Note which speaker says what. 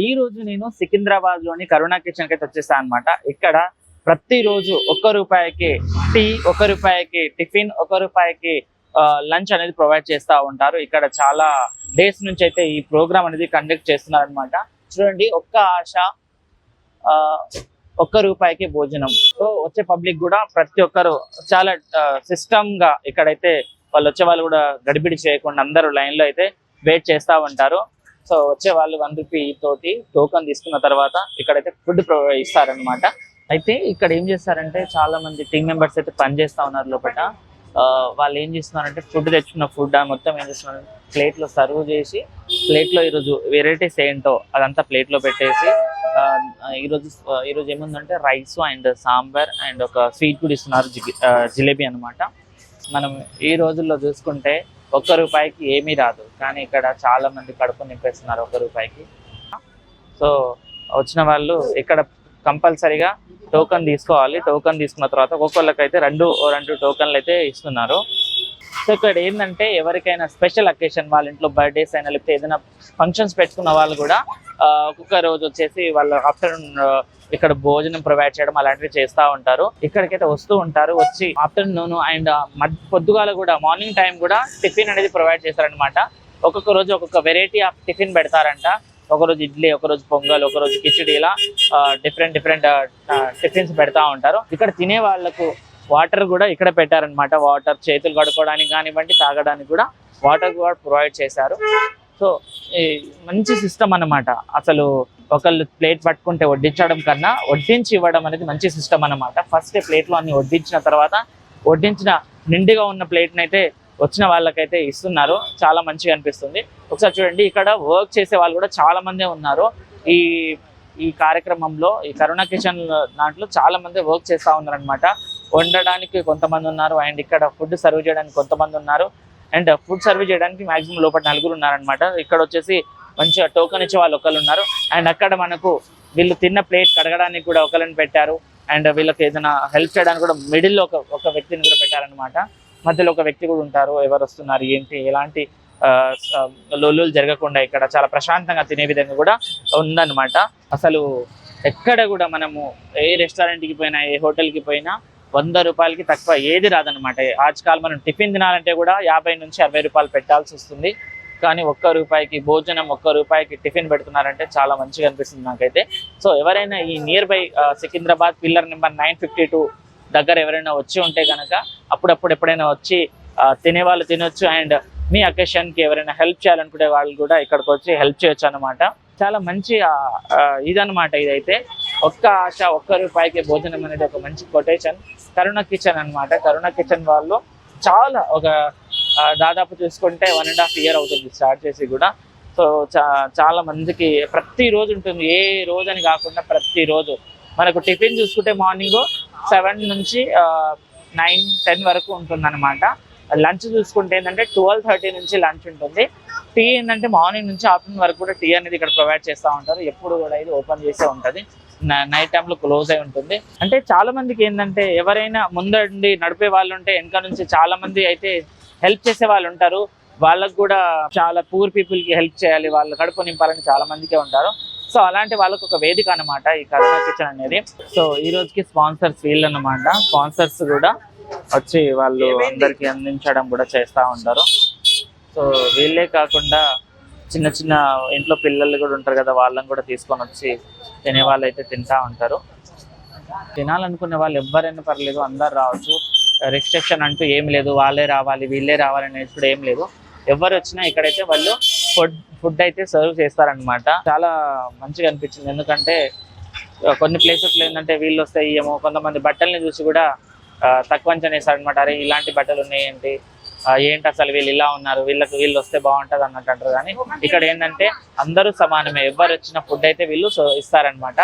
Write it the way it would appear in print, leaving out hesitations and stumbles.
Speaker 1: ఈ రోజు నేను సికింద్రాబాద్ లోని కరుణా కిచెన్ కి అయితే వచ్చేసాను అనమాట. ఇక్కడ ప్రతిరోజు ₹1 టీ, ₹1 టిఫిన్, ₹1 లంచ్ అనేది ప్రొవైడ్ చేస్తూ ఉంటారు. ఇక్కడ చాలా డేస్ నుంచి అయితే ఈ ప్రోగ్రామ్ అనేది కండక్ట్ చేస్తున్నారు అనమాట. చూడండి, ఒక్క ఆశ ₹1 భోజనం. సో వచ్చే పబ్లిక్ కూడా ప్రతి ఒక్కరు చాలా సిస్టమ్ గా ఇక్కడైతే వాళ్ళు వచ్చే వాళ్ళు కూడా గడిబిడి చేయకుండా అందరూ లైన్ లో అయితే వెయిట్ చేస్తూ ఉంటారు. సో వచ్చే వాళ్ళు ₹1 తోటి టోకన్ తీసుకున్న తర్వాత ఇక్కడైతే ఫుడ్ ఇస్తారనమాట. అయితే ఇక్కడ ఏం చేస్తారంటే చాలా మంది టీమ్ మెంబర్స్ అయితే పని చేస్తా ఉన్నారు లోపల. వాళ్ళు ఏం చేస్తున్నారంటే ఫుడ్ తెచ్చుకున్న ఫుడ్ మొత్తం ఏం చేస్తున్నారు, ప్లేట్ లో సర్వ్ చేసి ప్లేట్ లో ఈరోజు వెరైటీస్ ఏంటో అదంతా ప్లేట్ లో పెట్టేసి ఈరోజు ఏముందంటే రైస్ అండ్ సాంబార్ అండ్ ఒక స్వీట్ కూడా ఇస్తున్నారు, జిలేబీ అనమాట. మనం ఈ రోజుల్లో చూసుకుంటే ₹1 ఏమీ రాదు, కానీ ఇక్కడ చాలా మంది కడుపు నింపేస్తున్నారు ₹1. సో వచ్చిన వాళ్ళు ఇక్కడ కంపల్సరీగా టోకన్ తీసుకోవాలి. టోకన్ తీసుకున్న తర్వాత ఒక్కొక్కళ్ళకైతే రెండు టోకన్లు అయితే ఇస్తున్నారు. సో ఇక్కడ ఏంటంటే ఎవరికైనా స్పెషల్ అకేషన్, వాళ్ళ ఇంట్లో బర్త్డేస్ అయినా లేకపోతే ఏదైనా ఫంక్షన్స్ పెట్టుకున్న వాళ్ళు కూడా ఒక్కొక్క రోజు వచ్చేసి వాళ్ళు ఆఫ్టర్నూన్ ఇక్కడ భోజనం ప్రొవైడ్ చేయడం అలాంటివి చేస్తూ ఉంటారు. ఇక్కడికైతే వస్తూ ఉంటారు. వచ్చి ఆఫ్టర్నూన్ అండ్ పొద్దుగాల కూడా మార్నింగ్ టైం కూడా టిఫిన్ అనేది ప్రొవైడ్ చేస్తారనమాట. ఒక్కొక్క రోజు ఒక్కొక్క వెరైటీ ఆఫ్ టిఫిన్ పెడతారంట. ఒకరోజు ఇడ్లీ, ఒకరోజు పొంగల్, ఒకరోజు కిచిడి, ఇలా డిఫరెంట్ టిఫిన్స్ పెడతా ఉంటారు. ఇక్కడ తినే వాళ్ళకు వాటర్ కూడా ఇక్కడ పెట్టారనమాట. వాటర్ చేతులు కడుక్కోవడానికి కానివ్వండి, తాగడానికి కూడా వాటర్ కూడా ప్రొవైడ్ చేశారు. సో మంచి సిస్టమ్ అన్నమాట. అసలు ఒకళ్ళు ప్లేట్ పట్టుకుంటే వడ్డించడం కన్నా వడ్డించి ఇవ్వడం అనేది మంచి సిస్టమ్ అన్నమాట. ఫస్ట్ ప్లేట్లో అన్ని వడ్డించిన తర్వాత వడ్డించిన నిండుగా ఉన్న ప్లేట్ని అయితే వచ్చిన వాళ్ళకైతే ఇస్తున్నారు. చాలా మంచిగా అనిపిస్తుంది. ఒకసారి చూడండి, ఇక్కడ వర్క్ చేసే వాళ్ళు కూడా చాలా మందే ఉన్నారు. ఈ కార్యక్రమంలో ఈ కరుణా కిచెన్ దాంట్లో చాలా మంది వర్క్ చేస్తూ ఉన్నారు అనమాట. వండడానికి కొంతమంది ఉన్నారు అండ్ ఇక్కడ ఫుడ్ సర్వ్ చేయడానికి కొంతమంది ఉన్నారు. అండ్ ఫుడ్ సర్వ్ చేయడానికి మాక్సిమం లోపల 4 ఉన్నారనమాట. ఇక్కడ వచ్చేసి మంచిగా టోకన్ ఇచ్చే వాళ్ళు ఒకళ్ళు ఉన్నారు. అండ్ అక్కడ మనకు వీళ్ళు తిన్న ప్లేట్ కడగడానికి కూడా ఒకళ్ళని పెట్టారు. అండ్ వీళ్ళకి ఏదైనా హెల్ప్ చేయడానికి కూడా మిడిల్లో ఒక వ్యక్తిని కూడా పెట్టారనమాట. మధ్యలో ఒక వ్యక్తి కూడా ఉంటారు. ఎవరు వస్తున్నారు ఏంటి, ఎలాంటి లొల్లులు జరగకుండా ఇక్కడ చాలా ప్రశాంతంగా తినే విధంగా కూడా ఉందన్నమాట. అసలు ఎక్కడ కూడా మనము ఏ రెస్టారెంట్కి పోయినా, ఏ హోటల్కి పోయినా ₹100కి తక్కువ ఏది రాదనమాట. ఆజ్కాల్ మనం టిఫిన్ తినాలంటే కూడా ₹50 నుంచి ₹60 పెట్టాల్సి వస్తుంది. కానీ ₹1 భోజనం, ₹1 టిఫిన్ పెడుతున్నారంటే చాలా మంచిగా అనిపిస్తుంది నాకైతే. సో ఎవరైనా ఈ near by Secunderabad pillar number 952 దగ్గర ఎవరైనా వచ్చి ఉంటే కనుక అప్పుడప్పుడు ఎప్పుడైనా వచ్చి తినేవాళ్ళు తినొచ్చు. అండ్ మీ అకేషన్కి ఎవరైనా హెల్ప్ చేయాలనుకునే వాళ్ళు కూడా ఇక్కడికి వచ్చి హెల్ప్ చేయొచ్చు అనమాట. చాలా మంచి ఇదనమాట. ఇదైతే ఒక్క ఆశ ₹1 భోజనం అనేది ఒక మంచి కొటేషన్. కరుణా కిచెన్ అనమాట. కరుణా కిచెన్ వాళ్ళు చాలా దాదాపు చూసుకుంటే 1.5 year అవుతుంది స్టార్ట్ చేసి కూడా. సో చాలా మందికి ప్రతిరోజు ఉంటుంది. ఏ రోజు అని కాకుండా ప్రతిరోజు మనకు టిఫిన్ చూసుకుంటే మార్నింగ్ 7 నుంచి 9-10 వరకు ఉంటుంది అనమాట. లంచ్ చూసుకుంటే ఏంటంటే 12:30 నుంచి లంచ్ ఉంటుంది. టీ ఏంటంటే మార్నింగ్ నుంచి ఆఫ్టర్నూన్ వరకు కూడా టీ అనేది ఇక్కడ ప్రొవైడ్ చేస్తూ ఉంటారు. ఎప్పుడు కూడా ఇది ఓపెన్ చేసే ఉంటుంది. నైట్ టైంలో క్లోజ్ అయి ఉంటుంది. అంటే చాలా మందికి ఏంటంటే ఎవరైనా ముందండి నడిపే వాళ్ళు ఉంటే వెనక నుంచి చాలా మంది అయితే హెల్ప్ చేసే వాళ్ళు ఉంటారు. వాళ్ళకు కూడా చాలా పూర్ పీపుల్కి హెల్ప్ చేయాలి, వాళ్ళ కడుపు నింపాలని చాలా మందికే ఉంటారు. సో అలాంటి వాళ్ళకు ఒక వేదిక అనమాట ఈ కరుణా కిచెన్ అనేది. సో ఈ రోజుకి స్పాన్సర్స్ వీళ్ళు అనమాట. స్పాన్సర్స్ కూడా వచ్చి వాళ్ళు అందరికి అందించడం కూడా చేస్తూ ఉంటారు. సో వీళ్ళే కాకుండా చిన్న చిన్న ఇంట్లో పిల్లలు కూడా ఉంటారు కదా, వాళ్ళని కూడా తీసుకొని వచ్చి తినే వాళ్ళు అయితే తింటూ ఉంటారు. తినాలనుకునే వాళ్ళు ఎవరైనా పర్లేదు, అందరు రావచ్చు. రిస్ట్రిక్షన్ అంటూ ఏం లేదు, వాళ్ళే రావాలి వీళ్ళే రావాలి అనేది కూడా ఏం లేదు. ఎవరు వచ్చినా ఇక్కడైతే వాళ్ళు ఫుడ్ అయితే సర్వ్ చేస్తారనమాట. చాలా మంచిగా అనిపించింది. ఎందుకంటే కొన్ని ప్లేసెస్లో ఏంటంటే వీళ్ళు వస్తే ఏమో కొంతమంది బట్టల్ని చూసి కూడా తక్కువ అంచనా వేస్తారనమాట. అరే ఇలాంటి బట్టలు ఉన్నాయేంటి, ఏంటి అసలు వీళ్ళు ఇలా ఉన్నారు, వీళ్ళు వస్తే బాగుంటుంది అన్నట్టు అంటారు. కానీ ఇక్కడ ఏంటంటే అందరూ సమానమే. ఎవరు వచ్చిన ఫుడ్ అయితే వీళ్ళు ఇస్తారనమాట.